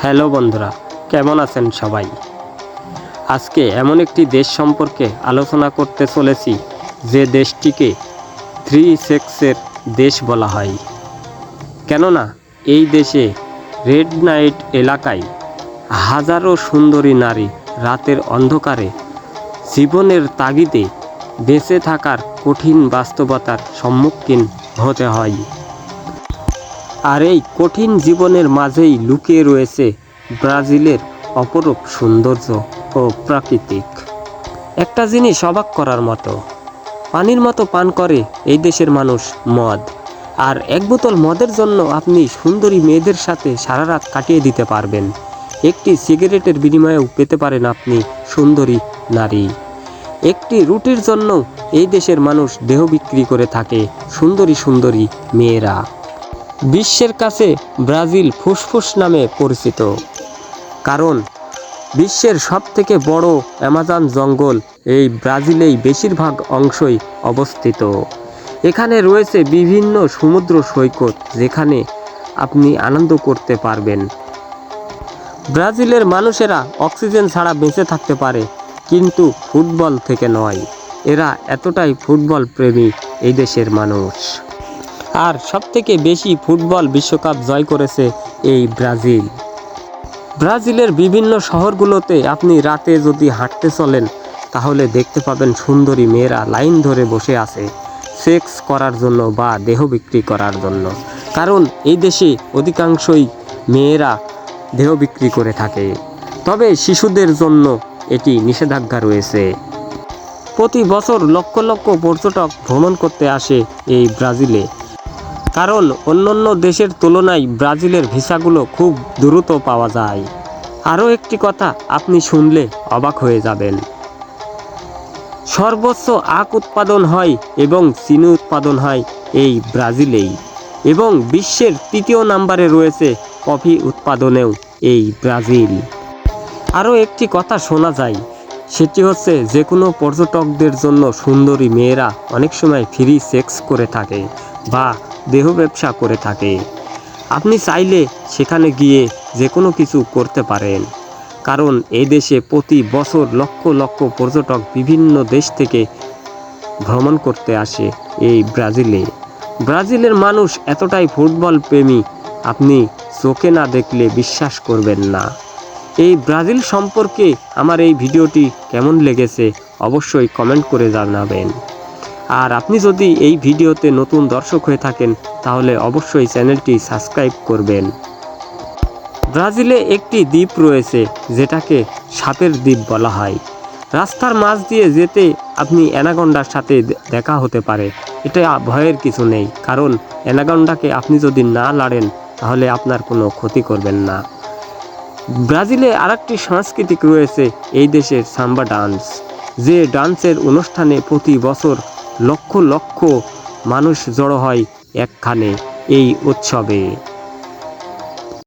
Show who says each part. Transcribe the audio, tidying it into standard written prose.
Speaker 1: Hello বন্ধুরা, কেমন আছেন সবাই? আজকে এমন একটি দেশ সম্পর্কে আলোচনা করতে চলেছি যে দেশটিকে থ্রি সেক্সের দেশ বলা হয়। কেননা এই দেশে রেড নাইট এলাকায় হাজারো সুন্দরী নারী রাতের অন্ধকারে জীবনের তাগিদে বেঁচে থাকার কঠিন বাস্তবতার সম্মুখীন হতে হয়। আর এই কঠিন জীবনের মাঝেই লুকিয়ে রয়েছে ব্রাজিলের অপরূপ সৌন্দর্য ও প্রাকৃতিক। একটা জিনিস অবাক করার মতো, পানির মতো পান করে এই দেশের মানুষ মদ, আর এক বোতল মদের জন্য আপনি সুন্দরী মেয়েদের সাথে সারা রাত কাটিয়ে দিতে পারবেন। একটি সিগারেটের বিনিময়েও পেতে পারেন আপনি সুন্দরী নারী। একটি রুটির জন্য এই দেশের মানুষ দেহ বিক্রি করে থাকে সুন্দরী সুন্দরী মেয়েরা। বিশ্বের কাছে ব্রাজিল ফুসফুস নামে পরিচিত, কারণ বিশ্বের সবথেকে বড় অ্যামাজন জঙ্গল এই ব্রাজিলেই বেশিরভাগ অংশই অবস্থিত। এখানে রয়েছে বিভিন্ন সমুদ্র সৈকত যেখানে আপনি আনন্দ করতে পারবেন। ব্রাজিলের মানুষেরা অক্সিজেন ছাড়া বেঁচে থাকতে পারে, কিন্তু ফুটবল থেকে নয়। এরা এতটাই ফুটবল প্রেমী এই দেশের মানুষ। আর সবথেকে বেশি ফুটবল বিশ্বকাপ জয় করেছে এই ব্রাজিল। ব্রাজিলের বিভিন্ন শহরগুলোতে আপনি রাতে যদি হাঁটতে চলেন তাহলে দেখতে পাবেন সুন্দরী মেয়েরা লাইন ধরে বসে আছে সেক্স করার জন্য বা দেহ বিক্রি করার জন্য। কারণ এই দেশে অধিকাংশই মেয়েরা দেহ বিক্রি করে থাকে, তবে শিশুদের জন্য এটি নিষেধাজ্ঞা রয়েছে। প্রতি বছর লক্ষ লক্ষ পর্যটক ভ্রমণ করতে আসে এই ব্রাজিলে, কারণ অন্যান্য দেশের তুলনায় ব্রাজিলের ভিসাগুলো খুব দ্রুত পাওয়া যায়। আরও একটি কথা আপনি শুনলে অবাক হয়ে যাবেন, সর্বোচ্চ আখ উৎপাদন হয় এবং চিনি উৎপাদন হয় এই ব্রাজিলেই, এবং বিশ্বের তৃতীয় নম্বরে রয়েছে কফি উৎপাদনেও এই ব্রাজিল। আরও একটি কথা শোনা যায়, সেটি হচ্ছে যে কোনো পর্যটকদের জন্য সুন্দরী মেয়েরা অনেক সময় ফ্রি সেক্স করে থাকে বা দেহ ব্যবসা করে থাকে। আপনি চাইলে সেখানে গিয়ে যে কোনো কিছু করতে পারেন, কারণ এই দেশে প্রতি বছর লক্ষ লক্ষ পর্যটক বিভিন্ন দেশ থেকে ভ্রমণ করতে আসে এই ব্রাজিলে। ব্রাজিলের মানুষ এতটাই ফুটবল প্রেমী, আপনি চোখে না দেখলে বিশ্বাস করবেন না। এই ব্রাজিল সম্পর্কে আমার এই ভিডিওটি কেমন লেগেছে অবশ্যই কমেন্ট করে জানাবেন। আর আপনি যদি এই ভিডিওতে নতুন দর্শক হয়ে থাকেন তাহলে অবশ্যই চ্যানেলটি সাবস্ক্রাইব করবেন। ব্রাজিলে একটি দ্বীপ রয়েছে যেটাকে সাপের দ্বীপ বলা হয়। রাস্তার মাঝ দিয়ে যেতে আপনি অ্যানাকোন্ডার সাথে দেখা হতে পারে, এটা ভয়ের কিছু নেই, কারণ অ্যানাকোন্ডাকে আপনি যদি না লড়েন তাহলে আপনার কোনো ক্ষতি করবেন না। ব্রাজিলে আরেকটি সাংস্কৃতিক রয়েছে এই দেশের সাম্বা ডান্স, যে ডান্সের অনুষ্ঠানে প্রতি বছর লক্ষ লক্ষ মানুষ জড়ো হয় একখানে এই উৎসবে।